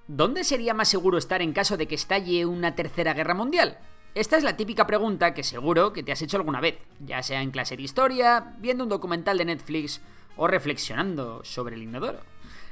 ¿Dónde sería más seguro estar en caso de que estalle una tercera guerra mundial? Esta es la típica pregunta que seguro que te has hecho alguna vez, ya sea en clase de historia, viendo un documental de Netflix o reflexionando sobre el inodoro.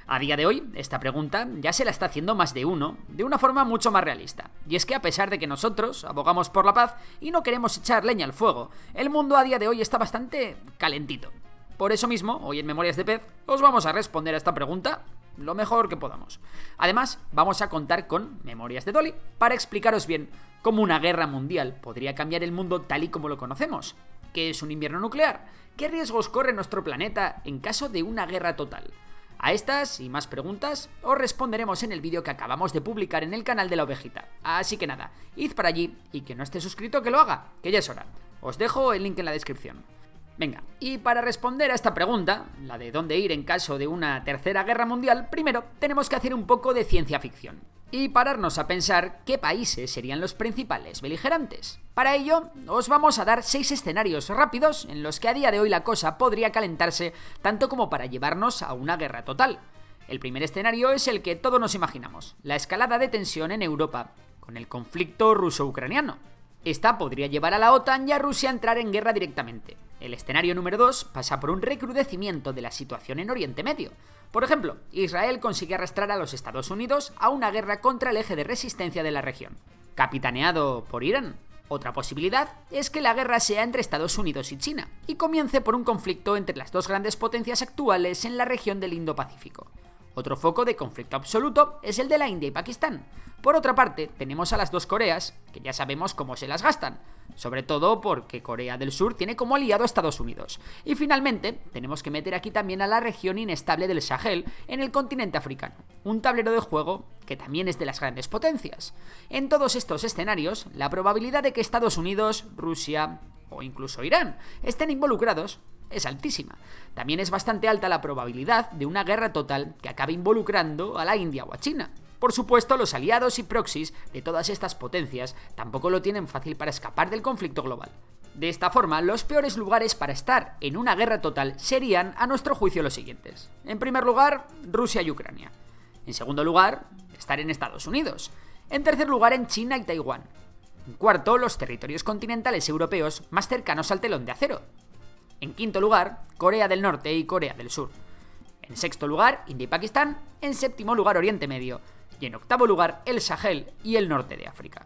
A día de hoy, esta pregunta ya se la está haciendo más de uno, de una forma mucho más realista. Y es que a pesar de que nosotros abogamos por la paz y no queremos echar leña al fuego, el mundo a día de hoy está bastante calentito. Por eso mismo, hoy en Memorias de Pez, os vamos a responder a esta pregunta lo mejor que podamos. Además, vamos a contar con Memorias de Dolly para explicaros bien cómo una guerra mundial podría cambiar el mundo tal y como lo conocemos. ¿Qué es un invierno nuclear? ¿Qué riesgos corre nuestro planeta en caso de una guerra total? A estas y más preguntas os responderemos en el vídeo que acabamos de publicar en el canal de La Ovejita. Así que nada, id para allí y que no esté suscrito que lo haga, que ya es hora. Os dejo el link en la descripción. Venga, y para responder a esta pregunta, la de dónde ir en caso de una tercera guerra mundial, primero tenemos que hacer un poco de ciencia ficción y pararnos a pensar qué países serían los principales beligerantes. Para ello, os vamos a dar 6 escenarios rápidos en los que a día de hoy la cosa podría calentarse tanto como para llevarnos a una guerra total. El primer escenario es el que todos nos imaginamos, la escalada de tensión en Europa, con el conflicto ruso-ucraniano. Esta podría llevar a la OTAN y a Rusia a entrar en guerra directamente. El escenario número 2 pasa por un recrudecimiento de la situación en Oriente Medio. Por ejemplo, Israel consigue arrastrar a los Estados Unidos a una guerra contra el eje de resistencia de la región, capitaneado por Irán. Otra posibilidad es que la guerra sea entre Estados Unidos y China, y comience por un conflicto entre las dos grandes potencias actuales en la región del Indo-Pacífico. Otro foco de conflicto absoluto es el de la India y Pakistán. Por otra parte, tenemos a las dos Coreas, que ya sabemos cómo se las gastan, sobre todo porque Corea del Sur tiene como aliado a Estados Unidos. Y finalmente, tenemos que meter aquí también a la región inestable del Sahel en el continente africano, un tablero de juego que también es de las grandes potencias. En todos estos escenarios, la probabilidad de que Estados Unidos, Rusia o incluso Irán estén involucrados es altísima. También es bastante alta la probabilidad de una guerra total que acabe involucrando a la India o a China. Por supuesto, los aliados y proxies de todas estas potencias tampoco lo tienen fácil para escapar del conflicto global. De esta forma, los peores lugares para estar en una guerra total serían, a nuestro juicio, los siguientes. En primer lugar, Rusia y Ucrania. En segundo lugar, estar en Estados Unidos. En tercer lugar, en China y Taiwán. En cuarto, los territorios continentales europeos más cercanos al telón de acero. En quinto lugar, Corea del Norte y Corea del Sur. En sexto lugar, India y Pakistán. En séptimo lugar, Oriente Medio. Y en octavo lugar, el Sahel y el norte de África.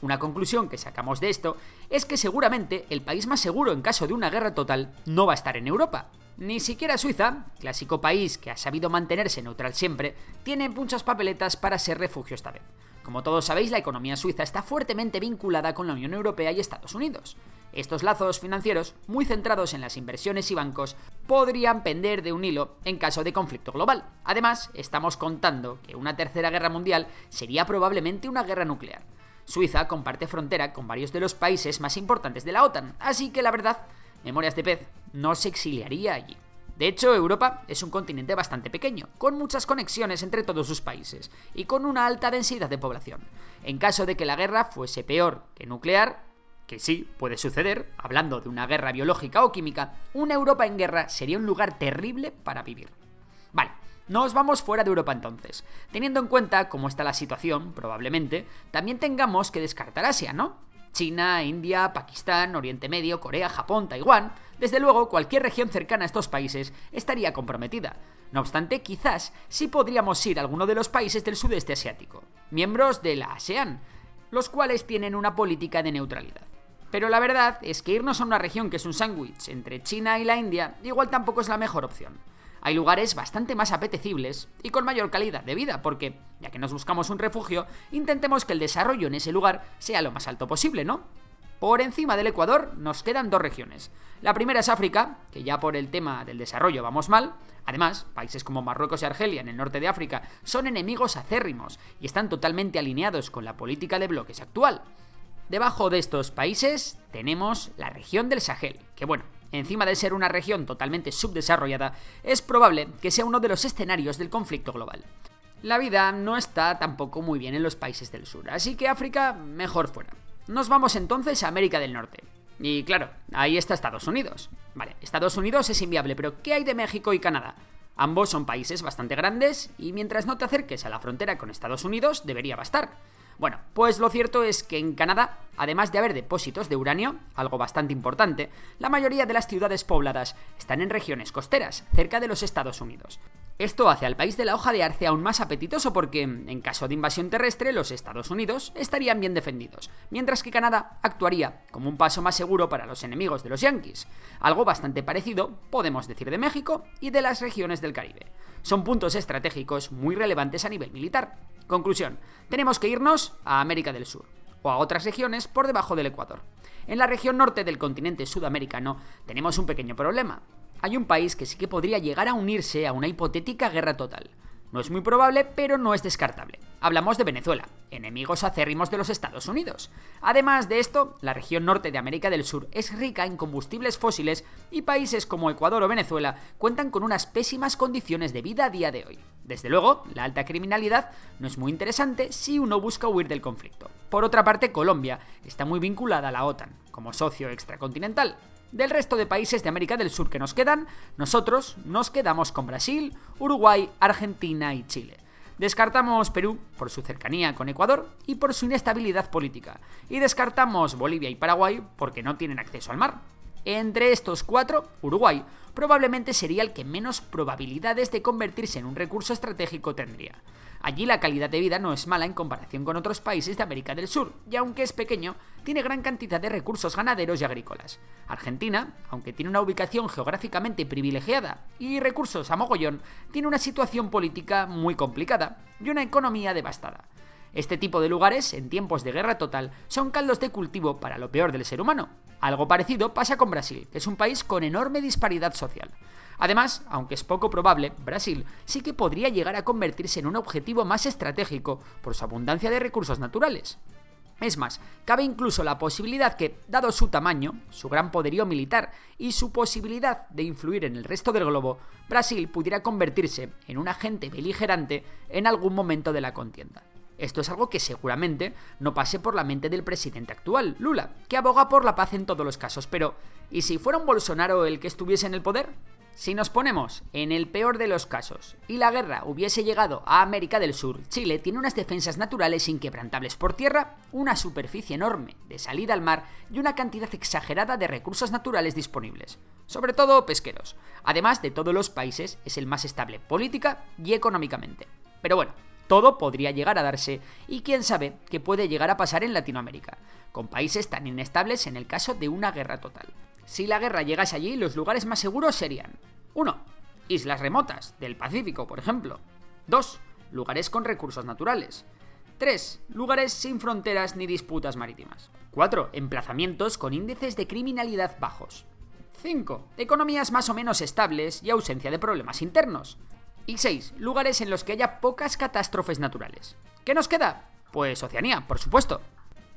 Una conclusión que sacamos de esto es que seguramente el país más seguro en caso de una guerra total no va a estar en Europa. Ni siquiera Suiza, clásico país que ha sabido mantenerse neutral siempre, tiene muchas papeletas para ser refugio esta vez. Como todos sabéis, la economía suiza está fuertemente vinculada con la Unión Europea y Estados Unidos. Estos lazos financieros, muy centrados en las inversiones y bancos, podrían pender de un hilo en caso de conflicto global. Además, estamos contando que una tercera guerra mundial sería probablemente una guerra nuclear. Suiza comparte frontera con varios de los países más importantes de la OTAN, así que la verdad, Memorias de Pez no se exiliaría allí. De hecho, Europa es un continente bastante pequeño, con muchas conexiones entre todos sus países, y con una alta densidad de población. En caso de que la guerra fuese peor que nuclear, que sí, puede suceder, hablando de una guerra biológica o química, una Europa en guerra sería un lugar terrible para vivir. Vale, nos vamos fuera de Europa entonces. Teniendo en cuenta cómo está la situación, probablemente, también tengamos que descartar Asia, ¿no? China, India, Pakistán, Oriente Medio, Corea, Japón, Taiwán. Desde luego, cualquier región cercana a estos países estaría comprometida. No obstante, quizás sí podríamos ir a alguno de los países del sudeste asiático, miembros de la ASEAN, los cuales tienen una política de neutralidad. Pero la verdad es que irnos a una región que es un sándwich entre China y la India igual tampoco es la mejor opción. Hay lugares bastante más apetecibles y con mayor calidad de vida, porque, ya que nos buscamos un refugio, intentemos que el desarrollo en ese lugar sea lo más alto posible, ¿no? Por encima del Ecuador nos quedan dos regiones. La primera es África, que ya por el tema del desarrollo vamos mal. Además, países como Marruecos y Argelia en el norte de África son enemigos acérrimos y están totalmente alineados con la política de bloques actual. Debajo de estos países tenemos la región del Sahel, que bueno, encima de ser una región totalmente subdesarrollada, es probable que sea uno de los escenarios del conflicto global. La vida no está tampoco muy bien en los países del sur, así que África mejor fuera. Nos vamos entonces a América del Norte. Y claro, ahí está Estados Unidos. Vale, Estados Unidos es inviable, pero ¿qué hay de México y Canadá? Ambos son países bastante grandes y mientras no te acerques a la frontera con Estados Unidos debería bastar. Bueno, pues lo cierto es que en Canadá, además de haber depósitos de uranio, algo bastante importante, la mayoría de las ciudades pobladas están en regiones costeras, cerca de los Estados Unidos. Esto hace al país de la hoja de arce aún más apetitoso porque, en caso de invasión terrestre, los Estados Unidos estarían bien defendidos, mientras que Canadá actuaría como un paso más seguro para los enemigos de los yanquis. Algo bastante parecido, podemos decir, de México y de las regiones del Caribe. Son puntos estratégicos muy relevantes a nivel militar. Conclusión, tenemos que irnos a América del Sur, o a otras regiones por debajo del Ecuador. En la región norte del continente sudamericano tenemos un pequeño problema. Hay un país que sí que podría llegar a unirse a una hipotética guerra total. No es muy probable, pero no es descartable. Hablamos de Venezuela, enemigos acérrimos de los Estados Unidos. Además de esto, la región norte de América del Sur es rica en combustibles fósiles y países como Ecuador o Venezuela cuentan con unas pésimas condiciones de vida a día de hoy. Desde luego, la alta criminalidad no es muy interesante si uno busca huir del conflicto. Por otra parte, Colombia está muy vinculada a la OTAN, como socio extracontinental. Del resto de países de América del Sur que nos quedan, nosotros nos quedamos con Brasil, Uruguay, Argentina y Chile. Descartamos Perú por su cercanía con Ecuador y por su inestabilidad política. Y descartamos Bolivia y Paraguay porque no tienen acceso al mar. Entre estos cuatro, Uruguay probablemente sería el que menos probabilidades de convertirse en un recurso estratégico tendría. Allí la calidad de vida no es mala en comparación con otros países de América del Sur, y aunque es pequeño, tiene gran cantidad de recursos ganaderos y agrícolas. Argentina, aunque tiene una ubicación geográficamente privilegiada y recursos a mogollón, tiene una situación política muy complicada y una economía devastada. Este tipo de lugares, en tiempos de guerra total, son caldos de cultivo para lo peor del ser humano. Algo parecido pasa con Brasil, que es un país con enorme disparidad social. Además, aunque es poco probable, Brasil sí que podría llegar a convertirse en un objetivo más estratégico por su abundancia de recursos naturales. Es más, cabe incluso la posibilidad que, dado su tamaño, su gran poderío militar y su posibilidad de influir en el resto del globo, Brasil pudiera convertirse en un agente beligerante en algún momento de la contienda. Esto es algo que seguramente no pase por la mente del presidente actual, Lula, que aboga por la paz en todos los casos, pero ¿y si fuera un Bolsonaro el que estuviese en el poder? Si nos ponemos en el peor de los casos y la guerra hubiese llegado a América del Sur, Chile tiene unas defensas naturales inquebrantables por tierra, una superficie enorme de salida al mar y una cantidad exagerada de recursos naturales disponibles, sobre todo pesqueros. Además de todos los países, es el más estable política y económicamente. Pero bueno, todo podría llegar a darse y quién sabe qué puede llegar a pasar en Latinoamérica, con países tan inestables en el caso de una guerra total. Si la guerra llegase allí, los lugares más seguros serían 1. Islas remotas, del Pacífico, por ejemplo. 2. Lugares con recursos naturales. 3. Lugares sin fronteras ni disputas marítimas. 4. Emplazamientos con índices de criminalidad bajos. 5. Economías más o menos estables y ausencia de problemas internos. Y 6. Lugares en los que haya pocas catástrofes naturales. ¿Qué nos queda? Pues Oceanía, por supuesto.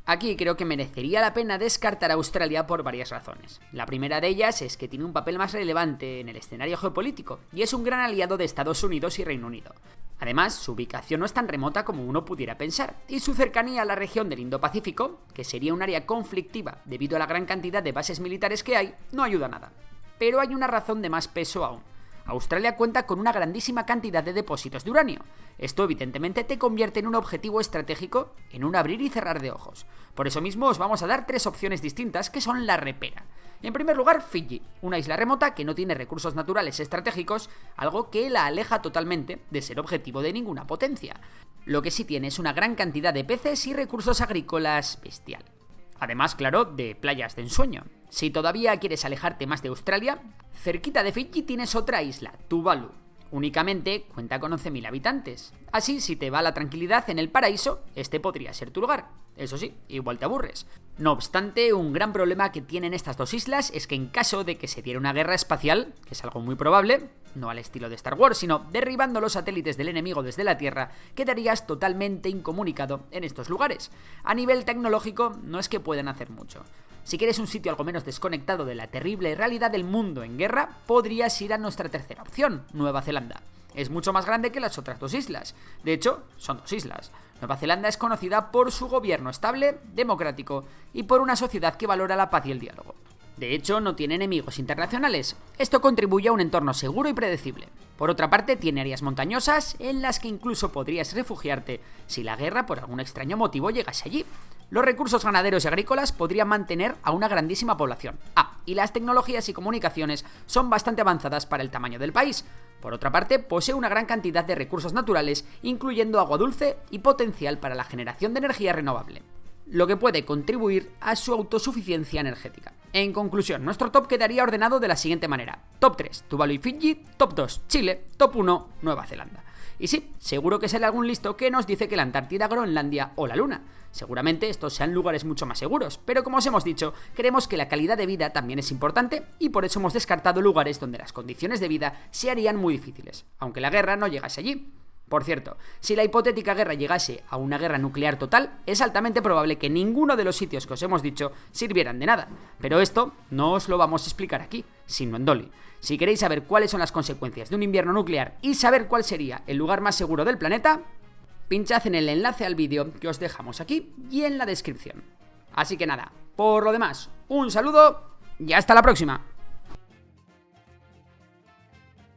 Aquí creo que merecería la pena descartar a Australia por varias razones. La primera de ellas es que tiene un papel más relevante en el escenario geopolítico y es un gran aliado de Estados Unidos y Reino Unido. Además, su ubicación no es tan remota como uno pudiera pensar, y su cercanía a la región del Indo-Pacífico, que sería un área conflictiva debido a la gran cantidad de bases militares que hay, no ayuda nada. Pero hay una razón de más peso aún. Australia cuenta con una grandísima cantidad de depósitos de uranio. Esto evidentemente te convierte en un objetivo estratégico en un abrir y cerrar de ojos. Por eso mismo os vamos a dar 3 opciones distintas que son la repera. En primer lugar, Fiji, una isla remota que no tiene recursos naturales estratégicos, algo que la aleja totalmente de ser objetivo de ninguna potencia. Lo que sí tiene es una gran cantidad de peces y recursos agrícolas bestial. Además, claro, de playas de ensueño. Si todavía quieres alejarte más de Australia, cerquita de Fiji tienes otra isla, Tuvalu. Únicamente cuenta con 11.000 habitantes. Así, si te va la tranquilidad en el paraíso, este podría ser tu lugar. Eso sí, igual te aburres. No obstante, un gran problema que tienen estas dos islas es que en caso de que se diera una guerra espacial, que es algo muy probable, no al estilo de Star Wars, sino derribando los satélites del enemigo desde la Tierra, quedarías totalmente incomunicado en estos lugares. A nivel tecnológico, no es que puedan hacer mucho. Si quieres un sitio algo menos desconectado de la terrible realidad del mundo en guerra, podrías ir a nuestra tercera opción, Nueva Zelanda. Es mucho más grande que las otras dos islas. De hecho, son dos islas. Nueva Zelanda es conocida por su gobierno estable, democrático y por una sociedad que valora la paz y el diálogo. De hecho, no tiene enemigos internacionales. Esto contribuye a un entorno seguro y predecible. Por otra parte, tiene áreas montañosas en las que incluso podrías refugiarte si la guerra por algún extraño motivo llegase allí. Los recursos ganaderos y agrícolas podrían mantener a una grandísima población. Y las tecnologías y comunicaciones son bastante avanzadas para el tamaño del país. Por otra parte, posee una gran cantidad de recursos naturales, incluyendo agua dulce y potencial para la generación de energía renovable, lo que puede contribuir a su autosuficiencia energética. En conclusión, nuestro top quedaría ordenado de la siguiente manera: top 3, Tuvalu y Fiji; top 2, Chile; top 1, Nueva Zelanda. Y sí, seguro que sale algún listo que nos dice que la Antártida, Groenlandia o la Luna. Seguramente estos sean lugares mucho más seguros, pero como os hemos dicho, creemos que la calidad de vida también es importante y por eso hemos descartado lugares donde las condiciones de vida se harían muy difíciles, aunque la guerra no llegase allí. Por cierto, si la hipotética guerra llegase a una guerra nuclear total, es altamente probable que ninguno de los sitios que os hemos dicho sirvieran de nada. Pero esto no os lo vamos a explicar aquí, sino en Dolly. Si queréis saber cuáles son las consecuencias de un invierno nuclear y saber cuál sería el lugar más seguro del planeta, pinchad en el enlace al vídeo que os dejamos aquí y en la descripción. Así que nada, por lo demás, un saludo y hasta la próxima.